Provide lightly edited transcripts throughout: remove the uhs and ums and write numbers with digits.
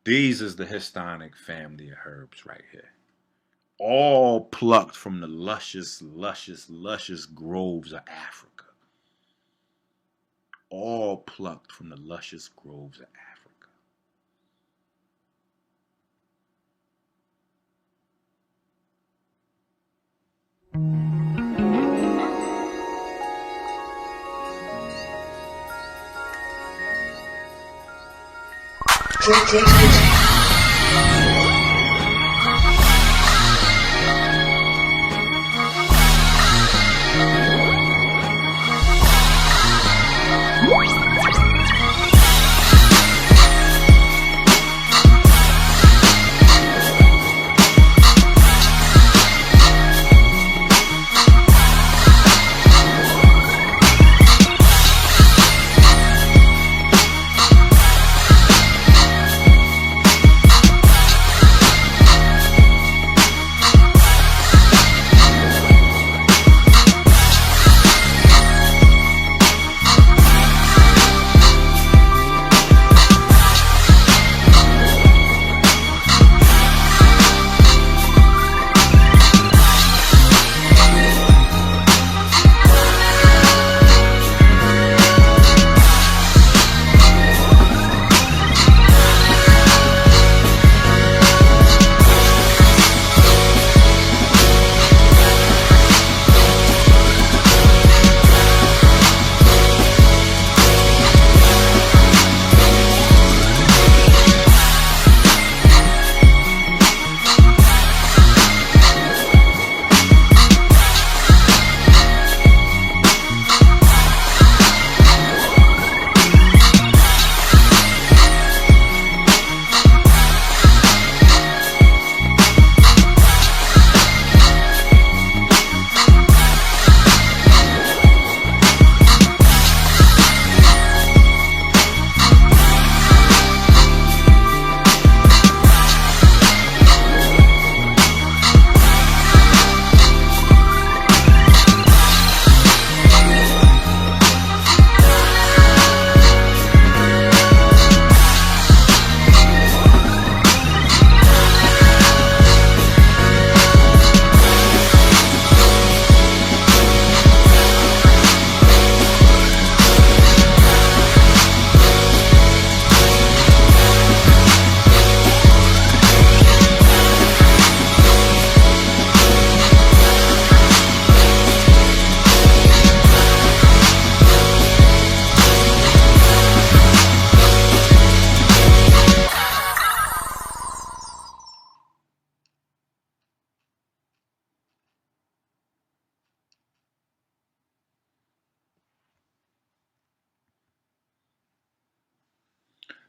These is the histonic family of herbs right here. All plucked from the luscious, luscious, luscious groves of Africa. All plucked from the luscious groves of Africa.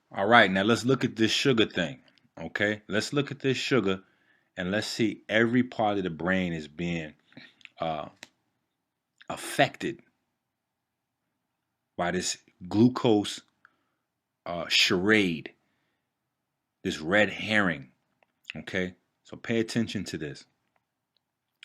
All right, now let's look at this sugar thing. Okay, let's look at this sugar and let's see every part of the brain is being uh, affected by this glucose charade, this red herring. Okay, so pay attention to this.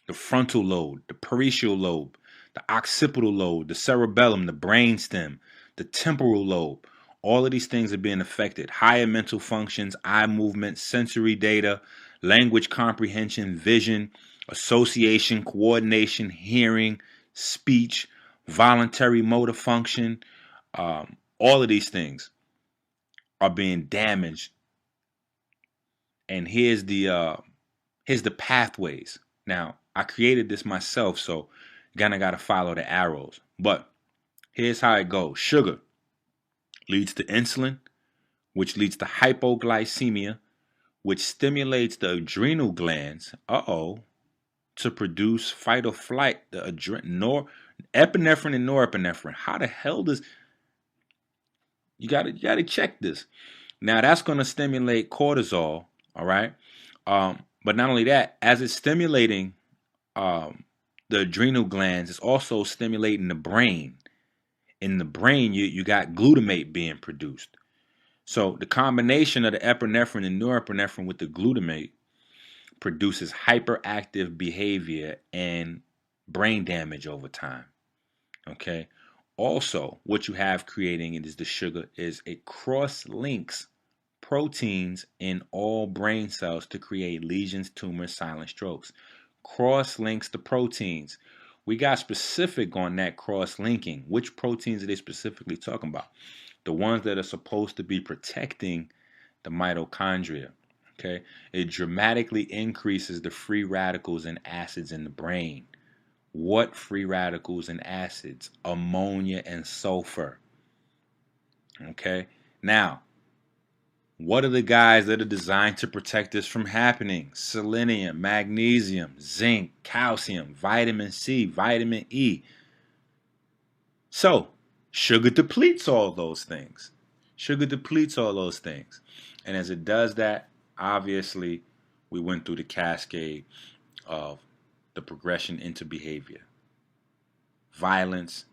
The frontal lobe, the parietal lobe, the occipital lobe, the cerebellum, the brainstem, the temporal lobe. All of these things are being affected. Higher mental functions, eye movement, sensory data, language comprehension, vision, association, coordination, hearing, speech, voluntary motor function. All of these things are being damaged. And here's the pathways. Now, I created this myself, so kind of got to follow the arrows. But here's how it goes. Sugar leads to insulin, which leads to hypoglycemia, which stimulates the adrenal glands, to produce fight or flight, the epinephrine and norepinephrine. How the hell does you gotta check this? Now that's gonna stimulate cortisol, all right? But not only that, as it's stimulating the adrenal glands, it's also stimulating the brain. In the brain, you got glutamate being produced. So the combination of the epinephrine and norepinephrine with the glutamate produces hyperactive behavior and brain damage over time. Okay. Also, what you have creating is the sugar is it cross-links proteins in all brain cells to create lesions, tumors, silent strokes. Cross-links the proteins. We got specific on that cross-linking. Which proteins are they specifically talking about? The ones that are supposed to be protecting the mitochondria. Okay, it dramatically increases the free radicals and acids in the brain. What free radicals and acids? Ammonia and sulfur. Okay, now what are the guys that are designed to protect this from happening? Selenium, magnesium, zinc, calcium, vitamin C, vitamin E. So, sugar depletes all those things. Sugar depletes all those things. And as it does that, obviously, we went through the cascade of the progression into behavior. Violence,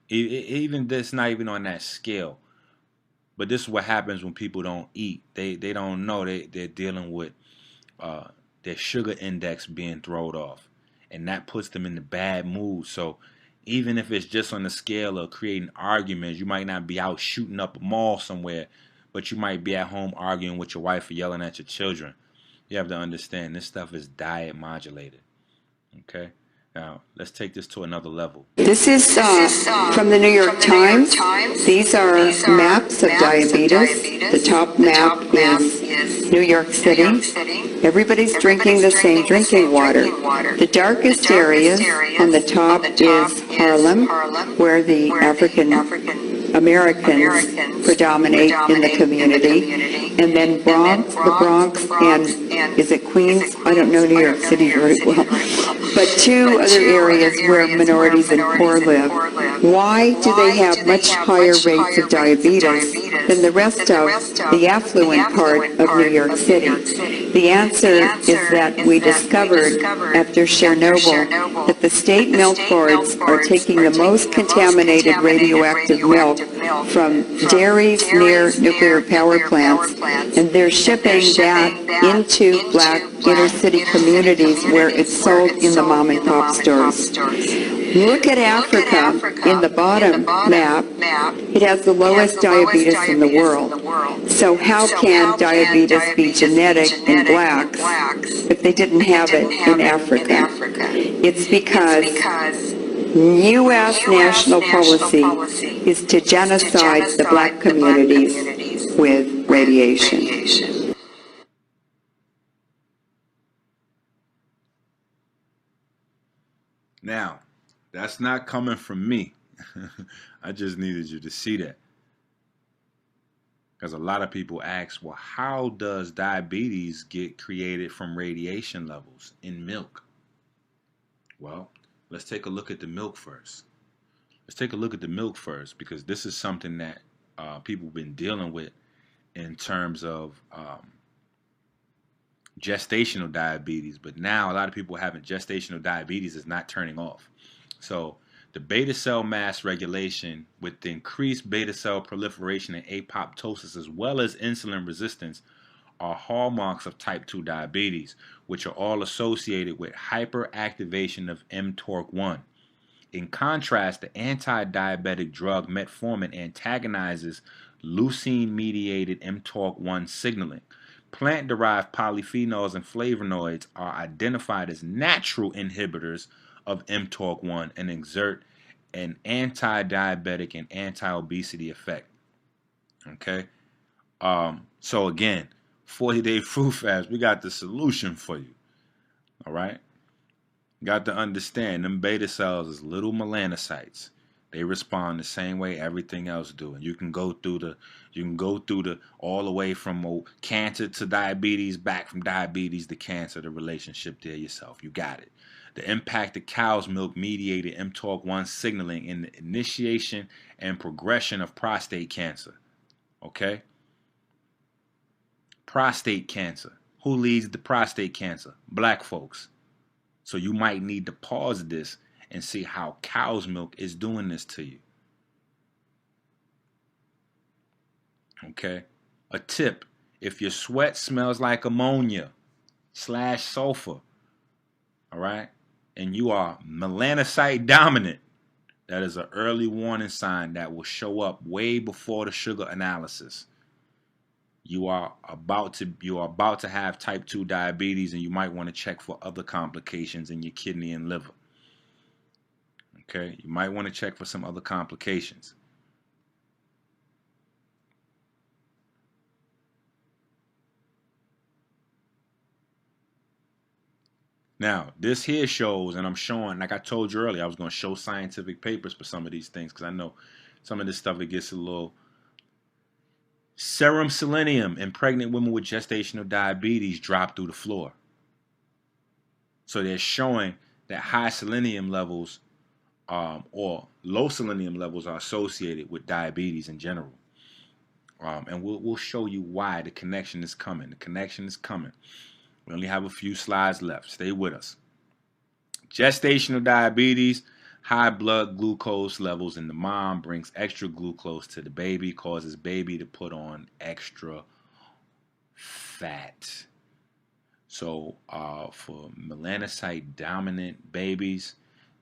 even this, not even on that scale. But this is what happens when people don't eat. They don't know they're dealing with their sugar index being thrown off. And that puts them in the bad mood. So even if it's just on the scale of creating arguments, you might not be out shooting up a mall somewhere, but you might be at home arguing with your wife or yelling at your children. You have to understand this stuff is diet modulated. Okay? Now, let's take this to another level. This is from the New York Times. These are maps of diabetes. The top map is New York City. Everybody's drinking the same drinking water. The darkest areas on the top is Harlem, where the African Americans predominate in the community. And then the Bronx, and is it Queens? I don't know New York City very well. But two other areas where minorities and poor live. Why do they have much higher rates of diabetes than the rest of the affluent part of New York City? The answer is that we discovered after Chernobyl that the state milk boards are taking the most contaminated radioactive milk from dairies near nuclear power plants, and they're shipping that into black inner city communities where it's sold in the mom and pop stores. Look at Africa in the bottom map. It has the lowest diabetes in the world. So how can diabetes be genetic in blacks if they didn't have it in Africa? It's because U.S. national policy is to genocide the black communities with radiation. Now, that's not coming from me. I just needed you to see that. Because a lot of people ask, well, how does diabetes get created from radiation levels in milk? Well, let's take a look at the milk first. Because this is something that people have been dealing with in terms of gestational diabetes. But now a lot of people having gestational diabetes is not turning off. So the beta cell mass regulation with the increased beta cell proliferation and apoptosis as well as insulin resistance are hallmarks of type 2 diabetes, which are all associated with hyperactivation of mTORC1. In contrast, the anti-diabetic drug metformin antagonizes leucine-mediated mTORC1 signaling. Plant-derived polyphenols and flavonoids are identified as natural inhibitors of mTORC1 and exert an anti-diabetic and anti-obesity effect. Okay? So again, 40-day fruit fast, we got the solution for you. All right? Got to understand, them beta cells is little melanocytes. They respond the same way everything else do. And you can go through the all the way from cancer to diabetes, back from diabetes to cancer, the relationship there yourself. You got it. The impact of cow's milk mediated mTORC1 signaling in the initiation and progression of prostate cancer. Okay? Prostate cancer. Who leads the prostate cancer? Black folks. So you might need to pause this and see how cow's milk is doing this to you. Okay? A tip, if your sweat smells like ammonia / sulfur, all right, and you are melanocyte dominant, that is an early warning sign that will show up way before the sugar analysis. you are about to have type 2 diabetes, and you might want to check for other complications in your kidney and liver. Okay, you might want to check for some other complications. Now, this here shows, and I'm showing, like I told you earlier, I was going to show scientific papers for some of these things, because I know some of this stuff, it gets a little. Serum selenium in pregnant women with gestational diabetes dropped through the floor. So they're showing that high selenium levels or low selenium levels are associated with diabetes in general. And we'll show you why. The connection is coming. The connection is coming. We only have a few slides left. Stay with us. Gestational diabetes, high blood glucose levels in the mom brings extra glucose to the baby, causes baby to put on extra fat. So for melanocyte dominant babies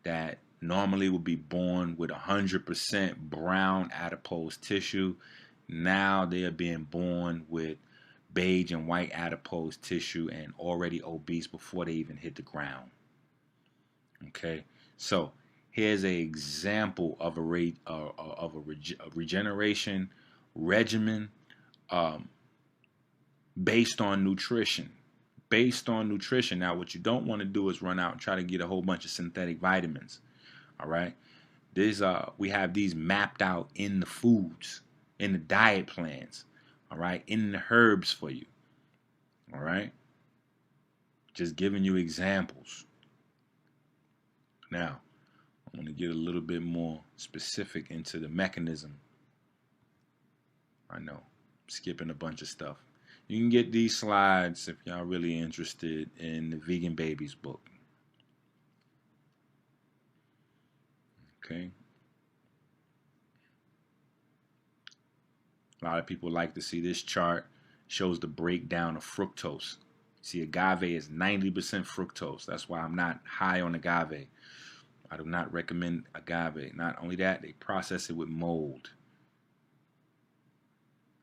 that normally would be born with 100% brown adipose tissue, now they are being born with beige and white adipose tissue and already obese before they even hit the ground. Okay, so here's an example of a regeneration regimen based on nutrition. Based on nutrition. Now, what you don't want to do is run out and try to get a whole bunch of synthetic vitamins. All right, we have these mapped out in the foods, in the diet plans. All right, in the herbs for you. All right, just giving you examples. Now, I want to get a little bit more specific into the mechanism. I know, skipping a bunch of stuff. You can get these slides if y'all really interested in the Vegan Babies book. Okay. A lot of people like to see this chart. Shows the breakdown of fructose. See, agave is 90% fructose. That's why I'm not high on agave. I do not recommend agave. Not only that, they process it with mold.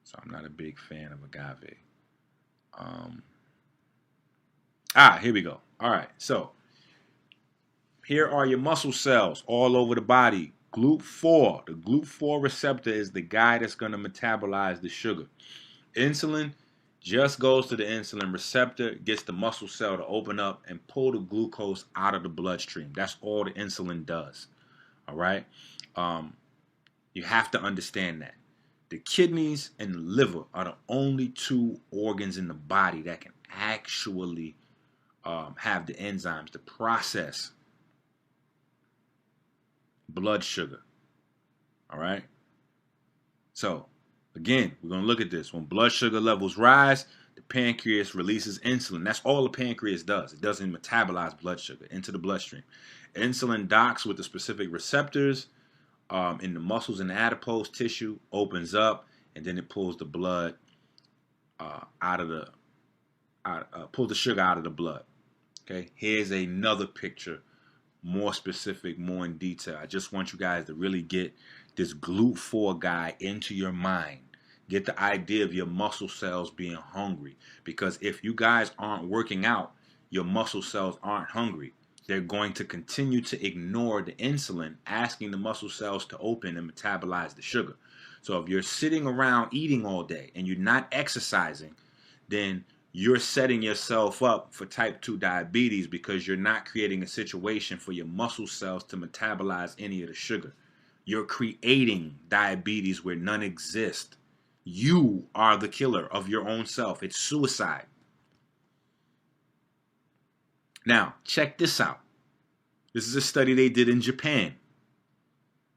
So I'm not a big fan of agave. Here we go. All right, so here are your muscle cells all over the body. GLUT4. The GLUT4 receptor is the guy that's going to metabolize the sugar. Insulin just goes to the insulin receptor, gets the muscle cell to open up and pull the glucose out of the bloodstream. That's all the insulin does. All right? You have to understand that. The kidneys and the liver are the only two organs in the body that can actually have the enzymes to process blood sugar. All right? So, again, we're going to look at this. When blood sugar levels rise, the pancreas releases insulin. That's all the pancreas does. It doesn't metabolize blood sugar into the bloodstream. Insulin docks with the specific receptors in the muscles and the adipose tissue, opens up, and then it pulls the blood pulls the sugar out of the blood. Okay, here's another picture, more specific, more in detail. I just want you guys to really get this GLUT4 guy into your mind. Get the idea of your muscle cells being hungry. Because if you guys aren't working out, your muscle cells aren't hungry. They're going to continue to ignore the insulin, asking the muscle cells to open and metabolize the sugar. So if you're sitting around eating all day and you're not exercising, then you're setting yourself up for type 2 diabetes because you're not creating a situation for your muscle cells to metabolize any of the sugar. You're creating diabetes where none exist. You are the killer of your own self. It's suicide. Now, check this out. This is a study they did in Japan.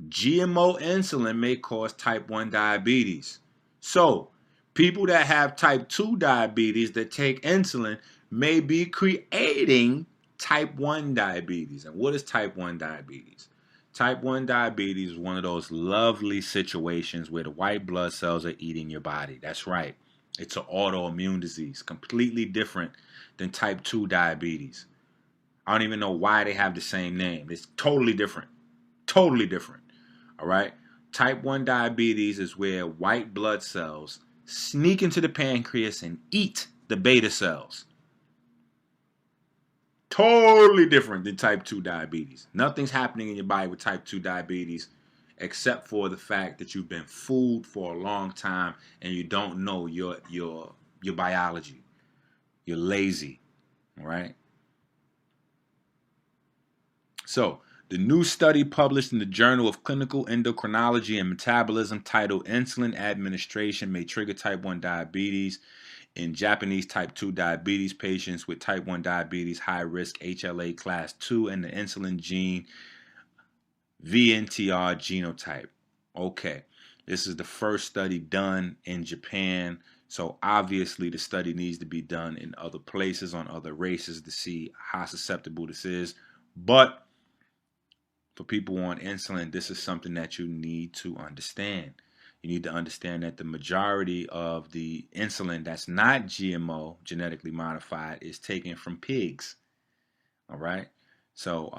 GMO insulin may cause type 1 diabetes. So, people that have type 2 diabetes that take insulin may be creating type 1 diabetes. And what is type 1 diabetes? Type 1 diabetes is one of those lovely situations where the white blood cells are eating your body. That's right. It's an autoimmune disease, completely different than type 2 diabetes. I don't even know why they have the same name. It's totally different. Totally different. All right? Type 1 diabetes is where white blood cells sneak into the pancreas and eat the beta cells. Totally different than type 2 diabetes. Nothing's happening in your body with type 2 diabetes except for the fact that you've been fooled for a long time and you don't know your biology. You're lazy, right? So, the new study published in the Journal of Clinical Endocrinology and Metabolism titled Insulin Administration May Trigger Type 1 Diabetes in Japanese type 2 diabetes patients with type 1 diabetes high risk HLA class 2 and the insulin gene VNTR genotype. Okay, this is the first study done in Japan, so obviously the study needs to be done in other places on other races to see how susceptible this is. But for people on insulin, this is something that you need to understand. You need to understand that the majority of the insulin that's not GMO, genetically modified, is taken from pigs. All right? So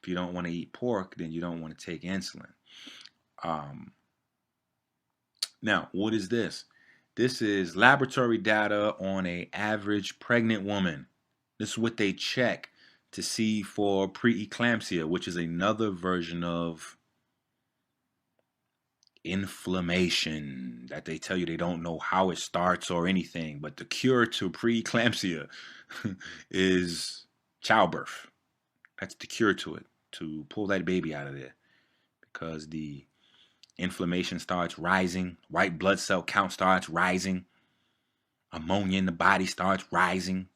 if you don't want to eat pork, then you don't want to take insulin. Now, what is this? This is laboratory data on an average pregnant woman. This is what they check to see for preeclampsia, which is another version of inflammation that they tell you they don't know how it starts or anything, but the cure to preeclampsia is childbirth. That's the cure to it, to pull that baby out of there, because the inflammation starts rising, white blood cell count starts rising, ammonia in the body starts rising.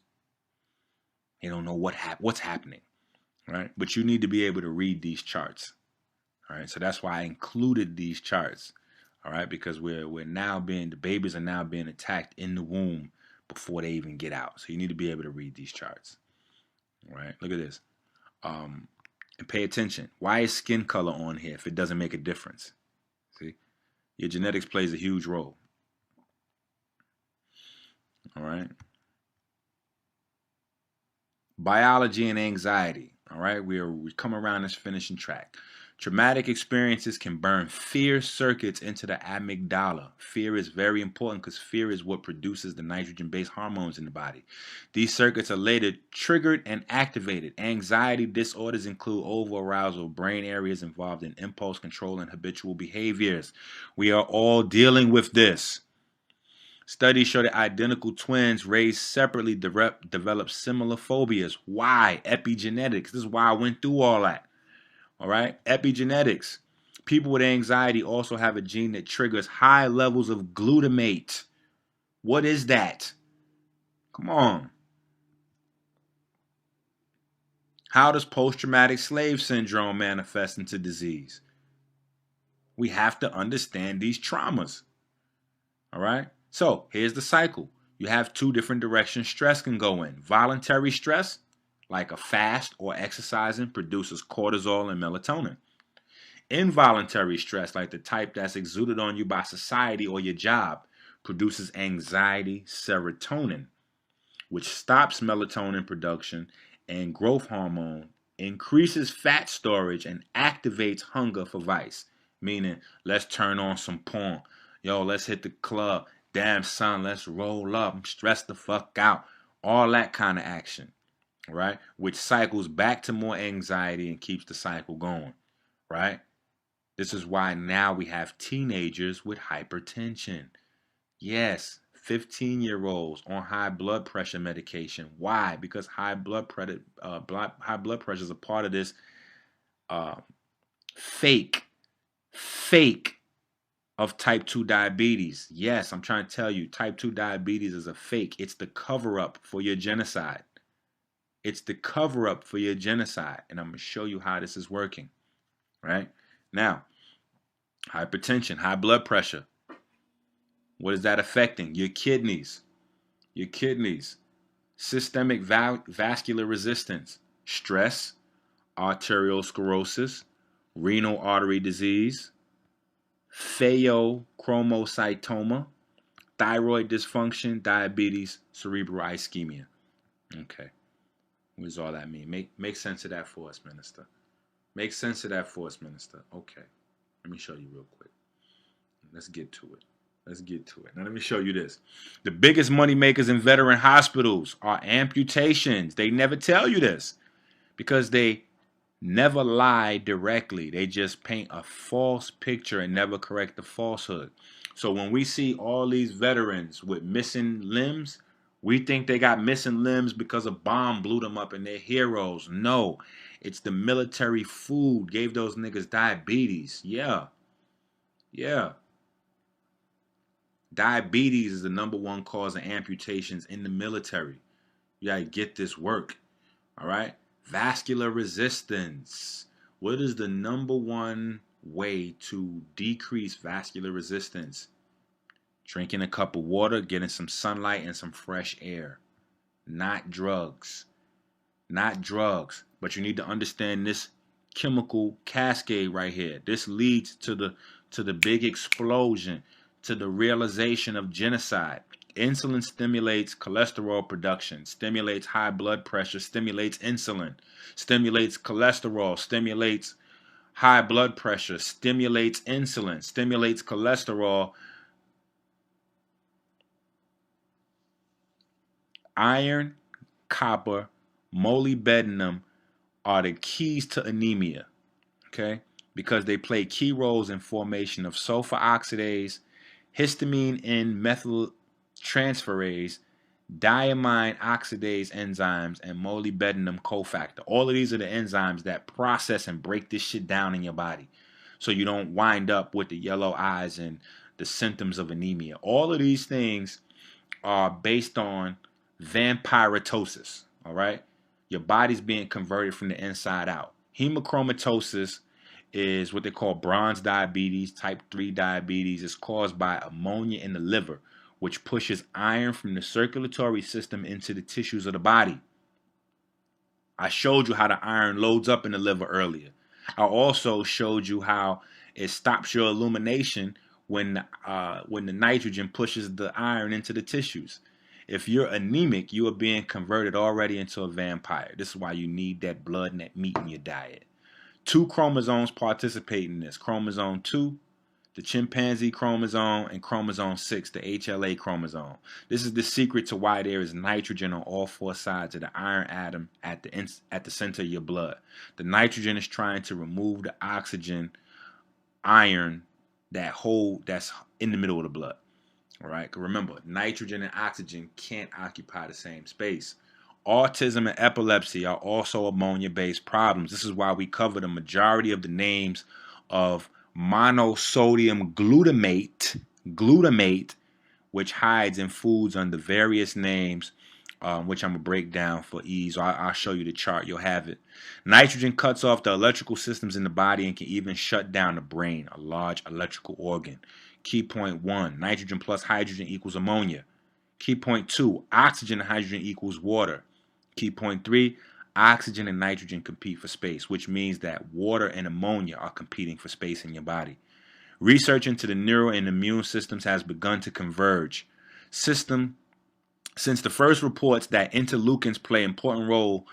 They don't know what's happening, right? But you need to be able to read these charts. All right, so that's why I included these charts. All right, because the babies are now being attacked in the womb before they even get out. So you need to be able to read these charts. All right, look at this. And pay attention. Why is skin color on here if it doesn't make a difference? See, your genetics plays a huge role. All right. Biology and anxiety. All right, we come around this finishing track. Traumatic experiences can burn fear circuits into the amygdala. Fear is very important because fear is what produces the nitrogen-based hormones in the body. These circuits are later triggered and activated. Anxiety disorders include overarousal, brain areas involved in impulse control and habitual behaviors. We are all dealing with this. Studies show that identical twins raised separately develop similar phobias. Why? Epigenetics. This is why I went through all that. All right? Epigenetics. People with anxiety also have a gene that triggers high levels of glutamate. What is that? Come on. How does post-traumatic slave syndrome manifest into disease? We have to understand these traumas. All right? So here's the cycle. You have two different directions stress can go in. Voluntary stress, like a fast or exercising, produces cortisol and melatonin. Involuntary stress, like the type that's exuded on you by society or your job, produces anxiety, serotonin, which stops melatonin production and growth hormone, increases fat storage, and activates hunger for vice. Meaning, let's turn on some porn. Yo, let's hit the club. Damn, son, let's roll up. I'm stressed the fuck out. All that kind of action, right? Which cycles back to more anxiety and keeps the cycle going, right? This is why now we have teenagers with hypertension. Yes, 15-year-olds on high blood pressure medication. Why? Because high blood pressure is a part of this fake of type 2 diabetes. Yes, I'm trying to tell you, type 2 diabetes is a fake. It's the cover-up for your genocide. It's the cover-up for your genocide. And I'm going to show you how this is working. Right? Now, hypertension, high blood pressure. What is that affecting? Your kidneys. Your kidneys. Systemic vascular resistance. Stress. Arteriosclerosis. Renal artery disease. Pheochromocytoma, thyroid dysfunction, diabetes, cerebral ischemia. Okay. What does all that mean? Make sense of that for us, Minister. Make sense of that for us, Minister. Okay. Let me show you real quick. Let's get to it. Let's get to it. Now let me show you this. The biggest money makers in veteran hospitals are amputations. They never tell you this because they never lie directly. They just paint a false picture and never correct the falsehood. So when we see all these veterans with missing limbs, we think they got missing limbs because a bomb blew them up and they're heroes. No, it's the military food gave those niggas diabetes. Yeah. Diabetes is the #1 cause of amputations in the military. You gotta get this work. All right. Vascular resistance. What is the #1 way to decrease vascular resistance? Drinking a cup of water, getting some sunlight and some fresh air. Not drugs. Not drugs. But you need to understand this chemical cascade right here. This leads to the big explosion, to the realization of genocide. Insulin stimulates cholesterol production, stimulates high blood pressure, stimulates insulin, stimulates cholesterol, stimulates high blood pressure, stimulates insulin, stimulates cholesterol. Iron, copper, molybdenum are the keys to anemia, okay? Because they play key roles in formation of sulfur oxidase, histamine N methyltransferase, diamine oxidase enzymes, and molybdenum cofactor. All of these are the enzymes that process and break this shit down in your body so you don't wind up with the yellow eyes and the symptoms of anemia. All of these things are based on vampiritosis, all right? Your body's being converted from the inside out. Hemochromatosis is what they call bronze diabetes, type 3 diabetes. It's caused by ammonia in the liver, which pushes iron from the circulatory system into the tissues of the body. I showed you how the iron loads up in the liver earlier. I also showed you how it stops your illumination when the nitrogen pushes the iron into the tissues. If you're anemic, you are being converted already into a vampire. This is why you need that blood and that meat in your diet. 2 chromosomes participate in this. Chromosome 2, the chimpanzee chromosome, and chromosome 6, the HLA chromosome. This is the secret to why there is nitrogen on all 4 sides of the iron atom at the center of your blood. The nitrogen is trying to remove the oxygen iron that's in the middle of the blood. All right, remember, nitrogen and oxygen can't occupy the same space. Autism and epilepsy are also ammonia-based problems. This is why we cover the majority of the names of monosodium glutamate, which hides in foods under various names, which I'm going to break down for ease. I'll show you the chart. You'll have it. Nitrogen cuts off the electrical systems in the body and can even shut down the brain, a large electrical organ. Key point 1, nitrogen plus hydrogen equals ammonia. Key point 2, oxygen and hydrogen equals water. Key point 3, oxygen and nitrogen compete for space, which means that water and ammonia are competing for space in your body. Research into the neural and immune systems has begun to converge. Since the first reports that interleukins play important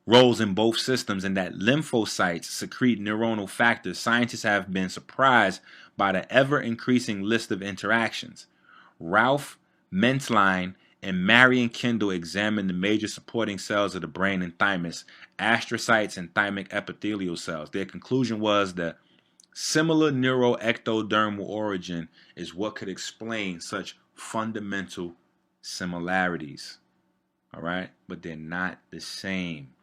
roles in both systems and that lymphocytes secrete neuronal factors, scientists have been surprised by the ever-increasing list of interactions. Ralph Mentline and Marion Kendall examined the major supporting cells of the brain and thymus, astrocytes and thymic epithelial cells. Their conclusion was that similar neuroectodermal origin is what could explain such fundamental similarities. All right? But they're not the same.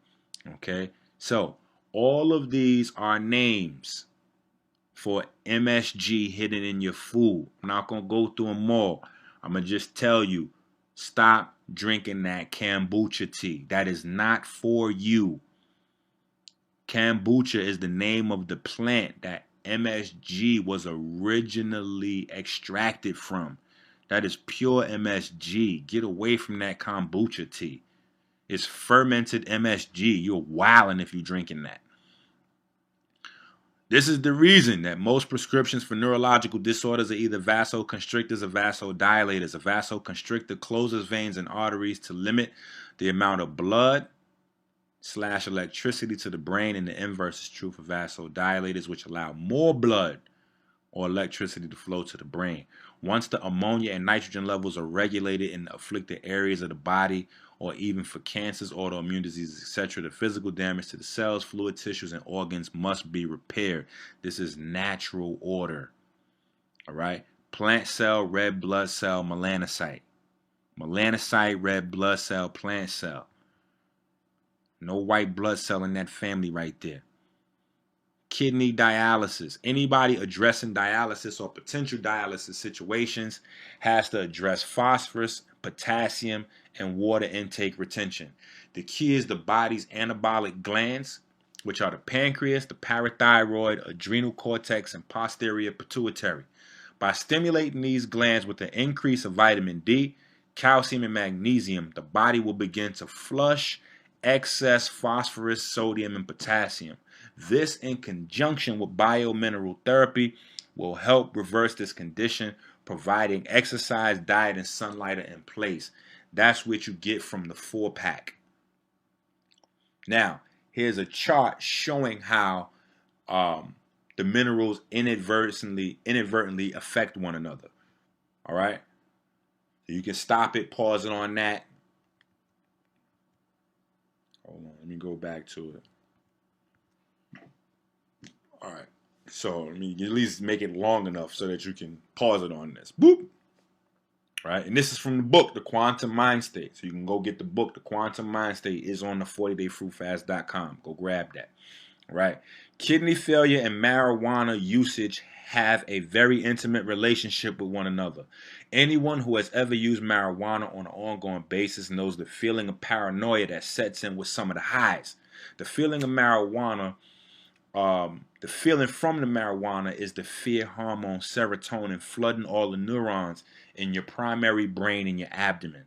Okay? So, all of these are names for MSG hidden in your food. I'm not going to go through them all. I'm going to just tell you, stop drinking that kombucha tea. That is not for you. Kombucha is the name of the plant that MSG was originally extracted from. That is pure MSG. Get away from that kombucha tea. It's fermented MSG. You're wilding if you're drinking that. This is the reason that most prescriptions for neurological disorders are either vasoconstrictors or vasodilators. A vasoconstrictor closes veins and arteries to limit the amount of blood / electricity to the brain, and the inverse is true for vasodilators, which allow more blood or electricity to flow to the brain. Once the ammonia and nitrogen levels are regulated in the afflicted areas of the body, or even for cancers, autoimmune diseases, etc., the physical damage to the cells, fluid tissues, and organs must be repaired. This is natural order. All right? Plant cell, red blood cell, melanocyte. Melanocyte, red blood cell, plant cell. No white blood cell in that family right there. Kidney dialysis. Anybody addressing dialysis or potential dialysis situations has to address phosphorus, potassium, and water intake retention. The key is the body's anabolic glands, which are the pancreas, the parathyroid, adrenal cortex, and posterior pituitary. By stimulating these glands with an increase of vitamin D, calcium, and magnesium, the body will begin to flush excess phosphorus, sodium, and potassium. This, in conjunction with biomineral therapy, will help reverse this condition, providing exercise, diet, and sunlight are in place. That's what you get from the 4-pack. Now, here's a chart showing how the minerals inadvertently affect one another. All right? So you can stop it, pause it on that. Hold on, let me go back to it. All right. So let me at least make it long enough so that you can pause it on this. Boop. All right. And this is from the book, The Quantum Mind State. So you can go get the book, The Quantum Mind State, is on the 40dayfruitfast.com. Go grab that. All right. Kidney failure and marijuana usage have a very intimate relationship with one another. Anyone who has ever used marijuana on an ongoing basis knows the feeling of paranoia that sets in with some of the highs. The feeling of marijuana the feeling from the marijuana is the fear hormone serotonin flooding all the neurons in your primary brain and your abdomen.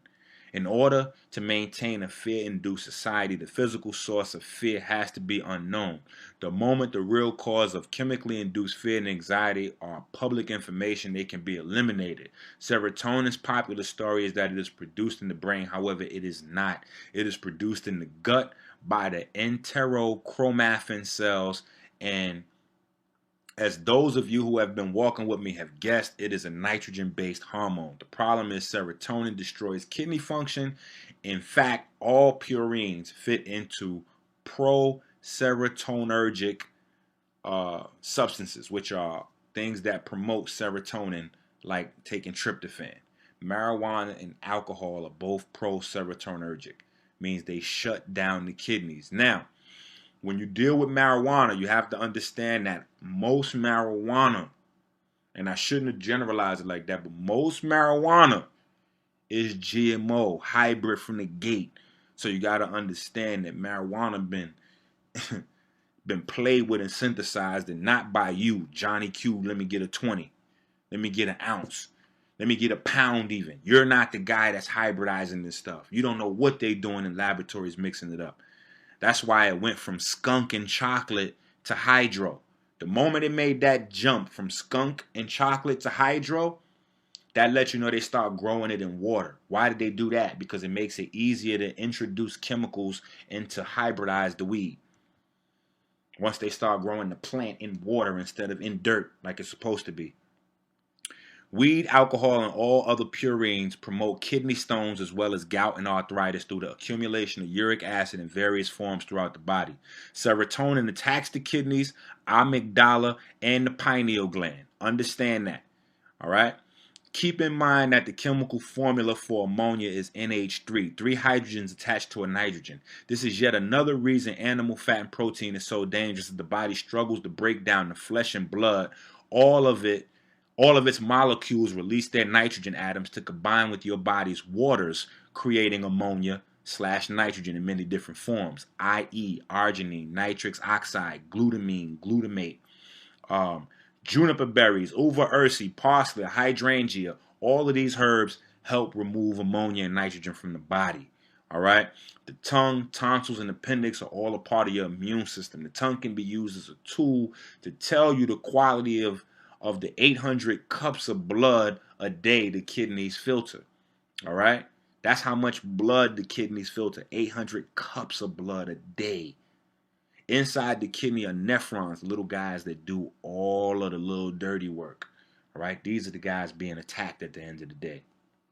In order to maintain a fear-induced society, the physical source of fear has to be unknown. The moment the real cause of chemically induced fear and anxiety are public information, they can be eliminated. Serotonin's popular story is that it is produced in the brain. However, it is not. It is produced in the gut by the enterochromaffin cells, and as those of you who have been walking with me have guessed, it is a nitrogen-based hormone. The problem is serotonin destroys kidney function. In fact, all purines fit into pro-serotonergic substances, which are things that promote serotonin, like taking tryptophan. Marijuana and alcohol are both pro-serotonergic, means they shut down the kidneys. Now, when you deal with marijuana, you have to understand that most marijuana, and I shouldn't have generalized it like that, but most marijuana is GMO, hybrid from the gate. So you got to understand that marijuana been played with and synthesized, and not by you, Johnny Q. Let me get a 20. Let me get an ounce. Let me get a pound even. You're not the guy that's hybridizing this stuff. You don't know what they're doing in laboratories mixing it up. That's why it went from skunk and chocolate to hydro. The moment it made that jump from skunk and chocolate to hydro, that lets you know they start growing it in water. Why did they do that? Because it makes it easier to introduce chemicals and to hybridize the weed. Once they start growing the plant in water instead of in dirt like it's supposed to be. Weed, alcohol, and all other purines promote kidney stones as well as gout and arthritis through the accumulation of uric acid in various forms throughout the body. Serotonin attacks the kidneys, amygdala, and the pineal gland. Understand that. All right? Keep in mind that the chemical formula for ammonia is NH3, 3 hydrogens attached to a nitrogen. This is yet another reason animal fat and protein is so dangerous that the body struggles to break down the flesh and blood. All of its molecules release their nitrogen atoms to combine with your body's waters, creating ammonia/nitrogen in many different forms, i.e. arginine, nitrous oxide, glutamine, glutamate, juniper berries, uva ursi, parsley, hydrangea. All of these herbs help remove ammonia and nitrogen from the body. All right? The tongue, tonsils, and appendix are all a part of your immune system. The tongue can be used as a tool to tell you the quality of the 800 cups of blood a day the kidneys filter. All right? That's how much blood the kidneys filter. 800 cups of blood a day. Inside the kidney are nephrons, little guys that do all of the little dirty work. All right, these are the guys being attacked at the end of the day.